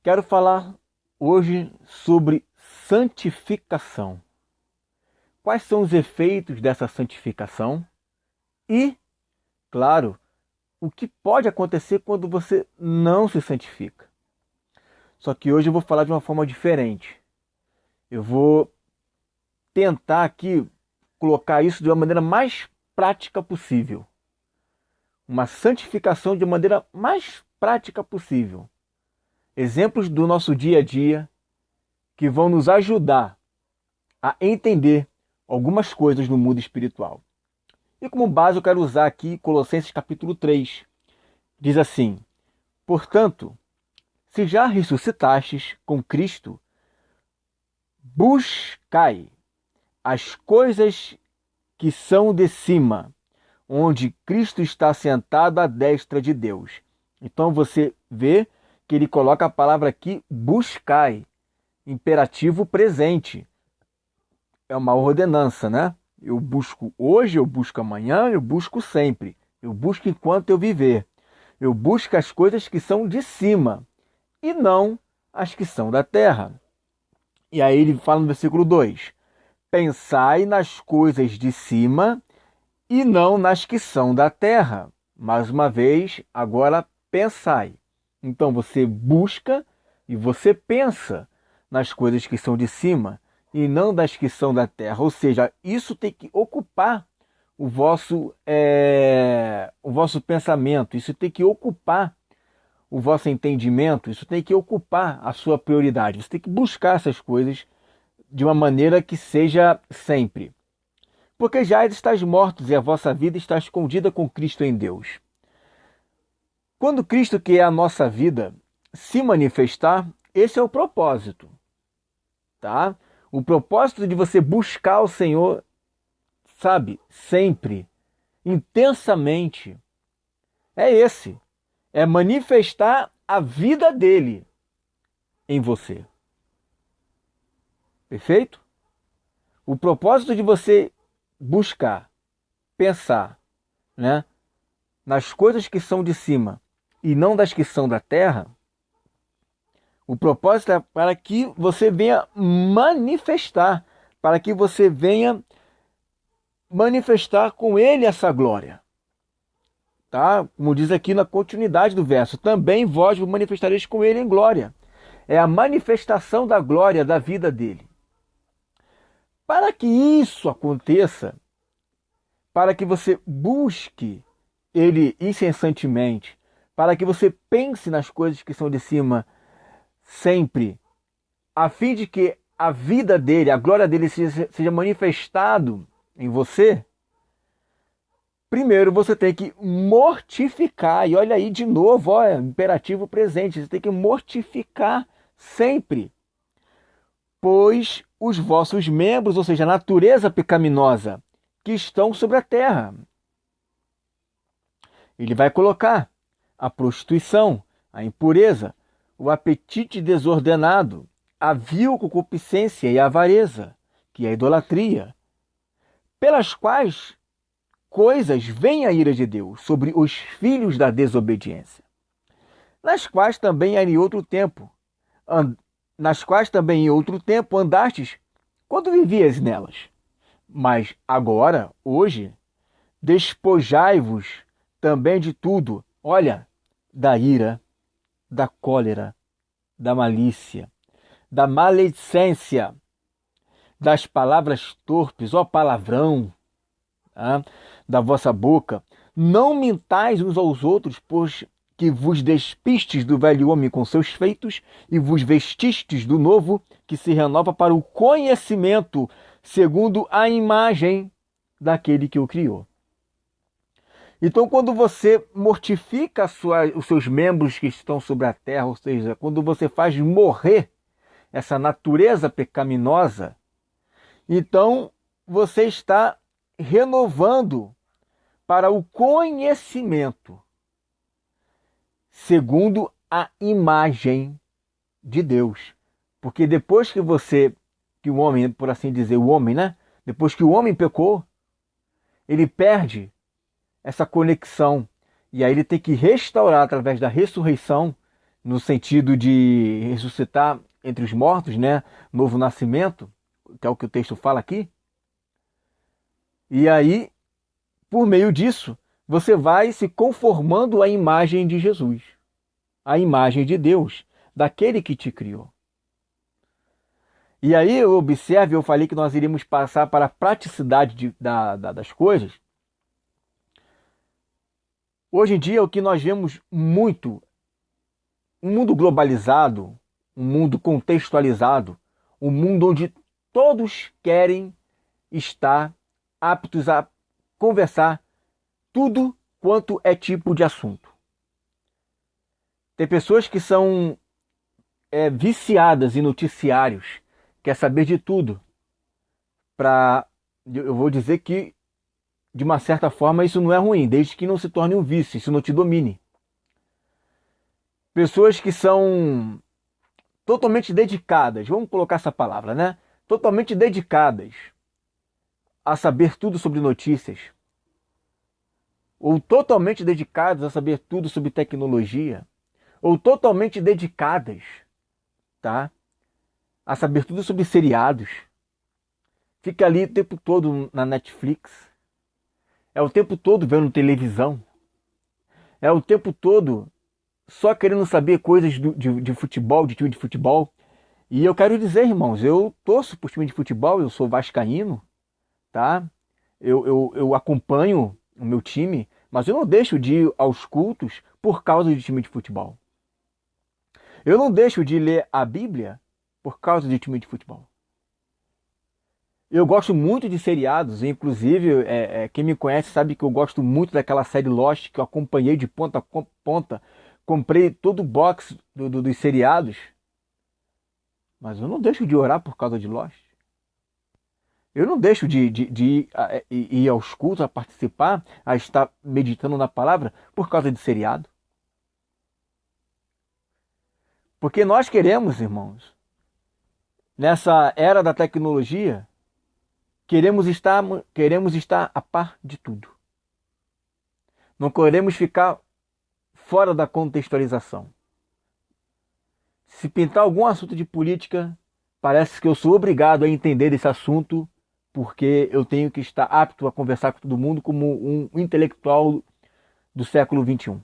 Quero falar hoje sobre santificação. Quais são os efeitos dessa santificação? E, claro, o que pode acontecer quando você não se santifica? Só que hoje eu vou falar de uma forma diferente. Eu vou tentar aqui colocar isso de uma maneira mais prática possível. Uma santificação de maneira mais prática possível. Exemplos do nosso dia a dia que vão nos ajudar a entender algumas coisas no mundo espiritual. E como base eu quero usar aqui Colossenses capítulo 3. Diz assim: portanto, se já ressuscitastes com Cristo, buscai as coisas que são de cima, onde Cristo está sentado à destra de Deus. Então você vê que ele coloca a palavra aqui, buscai, imperativo presente. É uma ordenança, né? Eu busco hoje, eu busco amanhã, eu busco sempre. Eu busco enquanto eu viver. Eu busco as coisas que são de cima e não as que são da terra. E aí ele fala no versículo 2: pensai nas coisas de cima e não nas que são da terra. Mais uma vez, agora pensai. Então você busca e você pensa nas coisas que são de cima e não das que são da terra. Ou seja, isso tem que ocupar o vosso pensamento, isso tem que ocupar o vosso entendimento, isso tem que ocupar a sua prioridade. Você tem que buscar essas coisas de uma maneira que seja sempre. Porque já estáis mortos e a vossa vida está escondida com Cristo em Deus. Quando Cristo, que é a nossa vida, se manifestar, esse é o propósito. Tá? O propósito de você buscar o Senhor, sabe, sempre, intensamente, é esse. É manifestar a vida dele em você. Perfeito? O propósito de você buscar, pensar, né, nas coisas que são de cima e não das que são da terra, o propósito é para que você venha manifestar, para que você venha manifestar com ele essa glória. Tá? Como diz aqui na continuidade do verso, também vós vos manifestareis com ele em glória. É a manifestação da glória da vida dele. Para que isso aconteça, para que você busque ele incessantemente, para que você pense nas coisas que são de cima sempre, a fim de que a vida dele, a glória dele seja manifestado em você, primeiro você tem que mortificar, e olha aí de novo, ó, é imperativo presente, você tem que mortificar sempre, pois os vossos membros, ou seja, a natureza pecaminosa, que estão sobre a terra. Ele vai colocar a prostituição, a impureza, o apetite desordenado, a vil concupiscência e a avareza, que é a idolatria, pelas quais coisas vem a ira de Deus sobre os filhos da desobediência, nas quais também em outro tempo andastes quando vivias nelas. Mas agora, hoje, despojai-vos também de tudo, olha, da ira, da cólera, da malícia, da maledicência, das palavras torpes, ó palavrão, da vossa boca. Não mintais uns aos outros, pois que vos despistes do velho homem com seus feitos e vos vestistes do novo, que se renova para o conhecimento segundo a imagem daquele que o criou. Então, quando você mortifica os seus membros que estão sobre a terra, ou seja, quando você faz morrer essa natureza pecaminosa, então você está renovando para o conhecimento segundo a imagem de Deus. Porque depois que o homem, por assim dizer, o homem, né? Depois que o homem pecou, ele perde essa conexão. E aí ele tem que restaurar através da ressurreição, no sentido de ressuscitar entre os mortos, né? Novo nascimento, que é o que o texto fala aqui. E aí, por meio disso, você vai se conformando à imagem de Jesus, à imagem de Deus, daquele que te criou. E aí, observe, eu falei que nós iríamos passar para a praticidade das coisas. Hoje em dia, o que nós vemos muito, um mundo globalizado, um mundo contextualizado, um mundo onde todos querem estar aptos a conversar tudo quanto é tipo de assunto. Tem pessoas que são viciadas em noticiários, quer saber de tudo. Eu vou dizer que, de uma certa forma, isso não é ruim, desde que não se torne um vício, isso não te domine. Pessoas que são totalmente dedicadas, vamos colocar essa palavra, né? Totalmente dedicadas a saber tudo sobre notícias, ou totalmente dedicadas a saber tudo sobre tecnologia, ou totalmente dedicadas, tá? A saber tudo sobre seriados. Fica ali o tempo todo na Netflix. É o tempo todo vendo televisão. É o tempo todo só querendo saber coisas de futebol, de time de futebol. E eu quero dizer, irmãos, eu torço por time de futebol, eu sou vascaíno, tá? Eu acompanho o meu time, mas eu não deixo de ir aos cultos por causa de time de futebol. Eu não deixo de ler a Bíblia por causa de time de futebol. Eu gosto muito de seriados, inclusive quem me conhece sabe que eu gosto muito daquela série Lost, que eu acompanhei de ponta a ponta. Comprei todo o box dos seriados, mas eu não deixo de orar por causa de Lost. Eu não deixo de ir aos cultos, a participar, a estar meditando na palavra por causa de seriado. Porque nós queremos, irmãos, nessa era da tecnologia, queremos estar a par de tudo. Não queremos ficar fora da contextualização. Se pintar algum assunto de política, parece que eu sou obrigado a entender esse assunto, porque eu tenho que estar apto a conversar com todo mundo como um intelectual do século XXI.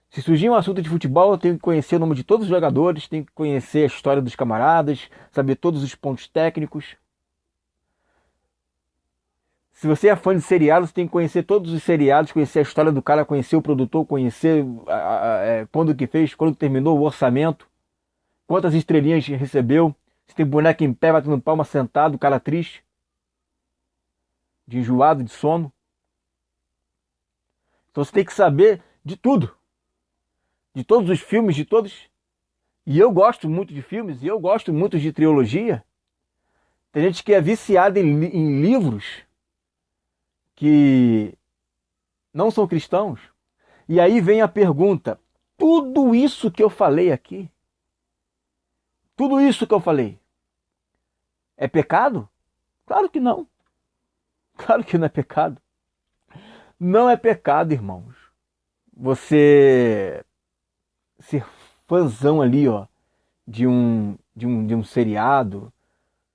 Se surgir um assunto de futebol, eu tenho que conhecer o nome de todos os jogadores, tenho que conhecer a história dos camaradas, saber todos os pontos técnicos. Se você é fã de seriados, você tem que conhecer todos os seriados, conhecer a história do cara, conhecer o produtor, conhecer quando que fez, quando que terminou, o orçamento, quantas estrelinhas recebeu, se tem boneco em pé, batendo palma sentado, cara triste, de enjoado, de sono. Então você tem que saber de tudo, de todos os filmes, de todos. E eu gosto muito de filmes, e eu gosto muito de trilogia. Tem gente que é viciada em livros que não são cristãos. E aí vem a pergunta: tudo isso que eu falei aqui, tudo isso que eu falei, é pecado? Claro que não. Claro que não é pecado. Não é pecado, irmãos. Você ser fãzão ali, ó, de um seriado,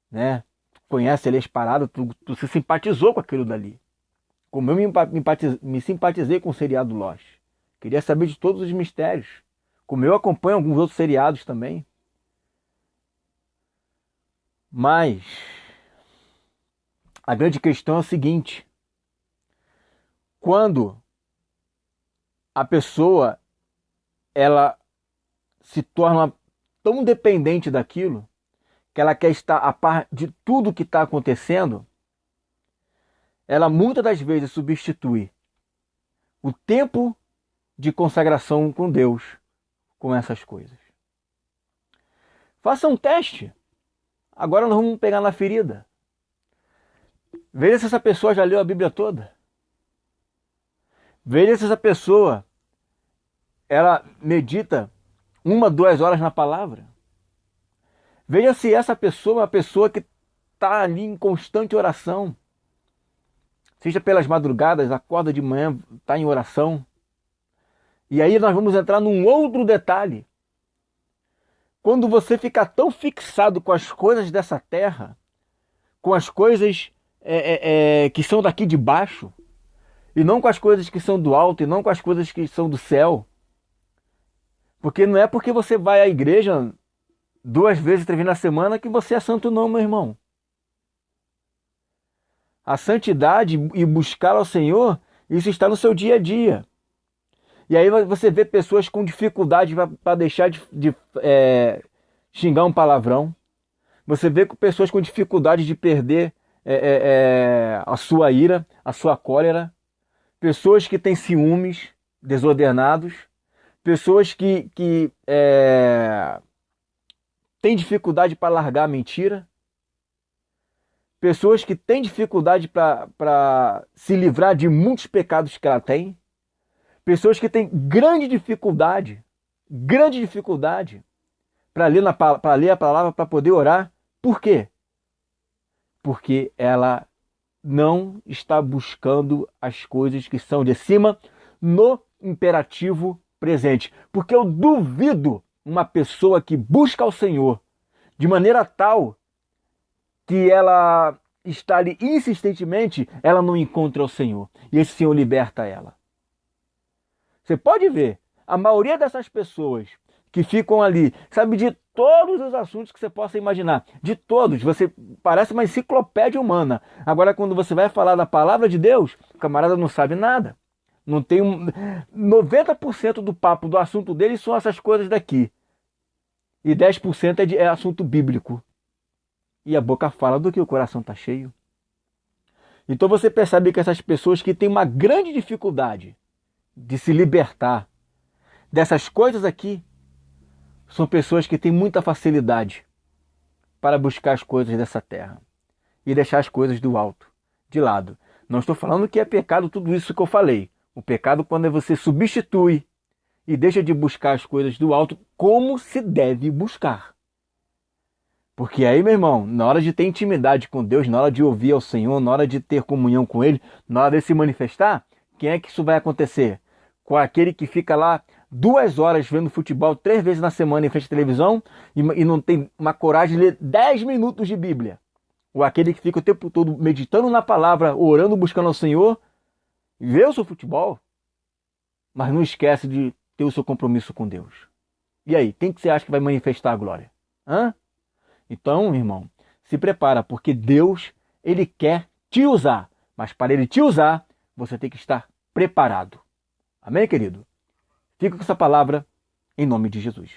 né? Conhece ali as paradas, tu se simpatizou com aquilo dali. Como eu me simpatizei com o seriado Lost. Queria saber de todos os mistérios. Como eu acompanho alguns outros seriados também. Mas a grande questão é o seguinte: quando a pessoa ela se torna tão dependente daquilo que ela quer estar a par de tudo que está acontecendo, ela muitas das vezes substitui o tempo de consagração com Deus com essas coisas. Faça um teste. Agora nós vamos pegar na ferida. Veja se essa pessoa já leu a Bíblia toda. Veja se essa pessoa ela medita 1, 2 horas na palavra. Veja se essa pessoa é uma pessoa que está ali em constante oração. Seja pelas madrugadas, acorda de manhã, está em oração. E aí nós vamos entrar num outro detalhe. Quando você fica tão fixado com as coisas dessa terra, com as coisas que são daqui de baixo, e não com as coisas que são do alto, e não com as coisas que são do céu. Porque não é porque você vai à igreja 2 vezes, 3 vezes na semana que você é santo não, meu irmão. A santidade e buscar ao Senhor, isso está no seu dia a dia. E aí você vê pessoas com dificuldade para deixar de xingar um palavrão. Você vê pessoas com dificuldade de perder a sua ira, a sua cólera. Pessoas que têm ciúmes desordenados. Pessoas que têm dificuldade para largar a mentira. Pessoas que têm dificuldade para se livrar de muitos pecados que ela tem. Pessoas que têm grande dificuldade para ler a palavra, para poder orar. Por quê? Porque ela não está buscando as coisas que são de cima no imperativo presente. Porque eu duvido uma pessoa que busca ao Senhor de maneira tal que ela está ali insistentemente, ela não encontra o Senhor. E esse Senhor liberta ela. Você pode ver, a maioria dessas pessoas que ficam ali, sabe de todos os assuntos que você possa imaginar, de todos, você parece uma enciclopédia humana. Agora, quando você vai falar da palavra de Deus, o camarada não sabe nada. Não tem 90% do papo, do assunto dele são essas coisas daqui. E 10% é assunto bíblico. E a boca fala do que o coração está cheio. Então você percebe que essas pessoas que têm uma grande dificuldade de se libertar dessas coisas aqui, são pessoas que têm muita facilidade para buscar as coisas dessa terra e deixar as coisas do alto de lado. Não estou falando que é pecado tudo isso que eu falei. O pecado quando você substitui e deixa de buscar as coisas do alto como se deve buscar. Porque aí, meu irmão, na hora de ter intimidade com Deus, na hora de ouvir ao Senhor, na hora de ter comunhão com Ele, na hora de se manifestar, quem é que isso vai acontecer? Com aquele que fica lá 2 horas vendo futebol 3 vezes na semana em frente à televisão e não tem uma coragem de ler 10 minutos de Bíblia. Ou aquele que fica o tempo todo meditando na palavra, orando, buscando ao Senhor, vê o seu futebol, mas não esquece de ter o seu compromisso com Deus. E aí, quem que você acha que vai manifestar a glória? Então, irmão, se prepara, porque Deus, Ele quer te usar. Mas para Ele te usar, você tem que estar preparado. Amém, querido? Fica com essa palavra em nome de Jesus.